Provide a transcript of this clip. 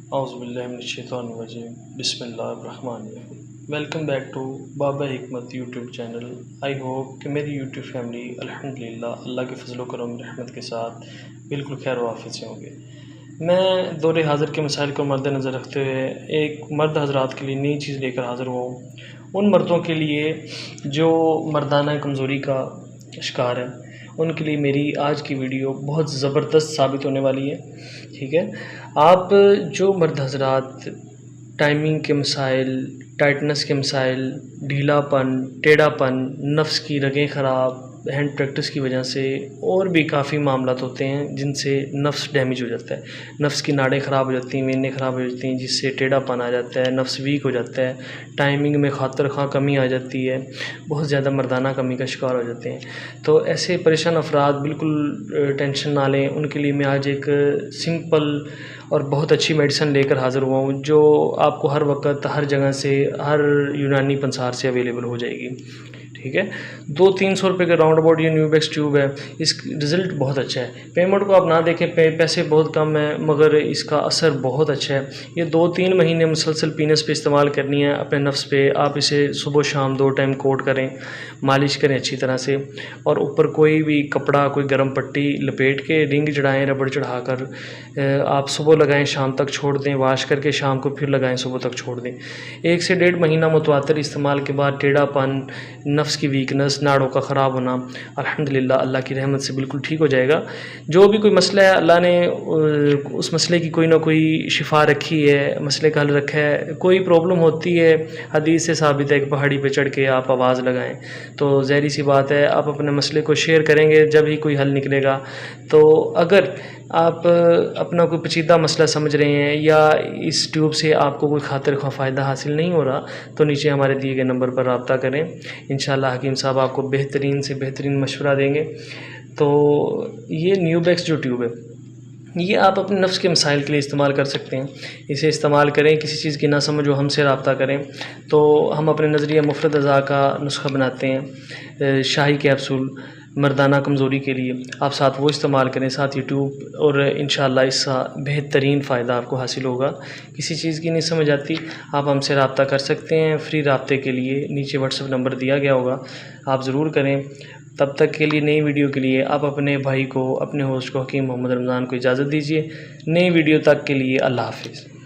औज़ुबिल्लाहिमिनश्शैतानिर्रजीम बिस्मिल्लाहिर्रहमानिर्रहीम। Welcome back to बाबा हिकमत YouTube channel. I hope कि मेरी यूट्यूब फैमिली अल्हम्दुलिल्लाह अल्लाह के फजल करम रहमत के साथ बिल्कुल खैर वाफियत से होंगे। मैं दौरे हाज़िर के मसाइल को मद्देनज़र रखते हुए एक मर्द हज़रात के लिए नई चीज़ लेकर हाज़िर हुआ हूँ। उन मर्दों के लिए जो मर्दाना कमज़ोरी का शिकार है, उनके लिए मेरी आज की वीडियो बहुत ज़बरदस्त साबित होने वाली है। ठीक है, आप जो मर्द हज़रात टाइमिंग के मसाइल, टाइटनेस के मसाइल, ढीलापन, टेढ़ापन, नफ्स की रगें ख़राब, हैंड प्रैक्टिस की वजह से और भी काफ़ी मामलात होते हैं जिनसे नफ्स डैमेज हो जाता है। नफ्स की नाड़ें ख़राब हो जाती हैं, वेनें ख़राब हो जाती हैं, जिससे टेढ़ापन आ जाता है, नफ्स वीक हो जाता है, टाइमिंग में खातिर ख़्वाह कमी आ जाती है, बहुत ज़्यादा मर्दाना कमी का शिकार हो जाते हैं। तो ऐसे परेशान अफराद बिल्कुल टेंशन ना लें। उनके लिए मैं आज एक सिंपल और बहुत अच्छी मेडिसिन लेकर हाज़िर हुआ हूँ, जो आपको हर वक़्त, हर जगह से, हर यूनानी पंसार से अवेलेबल हो जाएगी। ठीक है, 200-300 रुपये के राउंड अबाउट ये न्यूबेक्स ट्यूब है। इसका रिज़ल्ट बहुत अच्छा है। पेमेंट को आप ना देखें, पैसे बहुत कम हैं, मगर इसका असर बहुत अच्छा है। ये 2-3 महीने मुसलसल पीनस पे इस्तेमाल करनी है अपने नफ्स पे। आप इसे सुबह शाम 2 टाइम कोट करें, मालिश करें अच्छी तरह से, और ऊपर कोई भी कपड़ा, कोई गर्म पट्टी लपेट के रिंग चढ़ाएँ, रबड़ चढ़ाकर आप सुबह लगाएँ, शाम तक छोड़ दें, वाश करके शाम को फिर लगाएँ, सुबह तक छोड़ दें। 1 से 1.5 महीना मुतवातिर इस्तेमाल के बाद टेढ़ापन, नफ्स की वीकनेस, नाड़ों का ख़राब होना अल्हम्दुलिल्लाह अल्लाह की रहमत से बिल्कुल ठीक हो जाएगा। जो भी कोई मसला है, अल्लाह ने उस मसले की कोई ना कोई शिफा रखी है, मसले का हल रखा है। कोई प्रॉब्लम होती है, हदीस से साबित है कि पहाड़ी पे चढ़ के आप आवाज़ लगाएं, तो ज़ाहिर सी बात है आप अपने मसले को शेयर करेंगे जब ही कोई हल निकलेगा। तो अगर आप अपना कोई पेचीदा मसला समझ रहे हैं या इस ट्यूब से आपको कोई खातिर ख्वाह फ़ायदा हासिल नहीं हो रहा, तो नीचे हमारे दिए गए नंबर पर रब्ता करें। इंशाअल्लाह हकीम साहब आपको बेहतरीन से बेहतरीन मशवरा देंगे। तो ये न्यूबेक्स जो ट्यूब है, ये आप अपने नफ्स के मसाइल के लिए इस्तेमाल कर सकते हैं। इसे इस्तेमाल करें, किसी चीज़ की ना समझ हो, हमसे रब्ता करें। तो हम अपने नज़रिया मुफ़रद अज़ा का नुस्ख़ा बनाते हैं, शाही कैप्सूल मर्दाना कमज़ोरी के लिए। आप साथ वो इस्तेमाल करें, साथ यूट्यूब, और इंशाअल्लाह इसका बेहतरीन फ़ायदा आपको हासिल होगा। किसी चीज़ की नहीं समझ आती, आप हमसे रब्ता कर सकते हैं। फ्री रब्ते के लिए नीचे व्हाट्सएप नंबर दिया गया होगा, आप ज़रूर करें। तब तक के लिए, नई वीडियो के लिए आप अपने भाई को, अपने होस्ट को, हकीम मोहम्मद रमज़ान को इजाज़त दीजिए। नई वीडियो तक के लिए अल्लाह हाफ़िज़।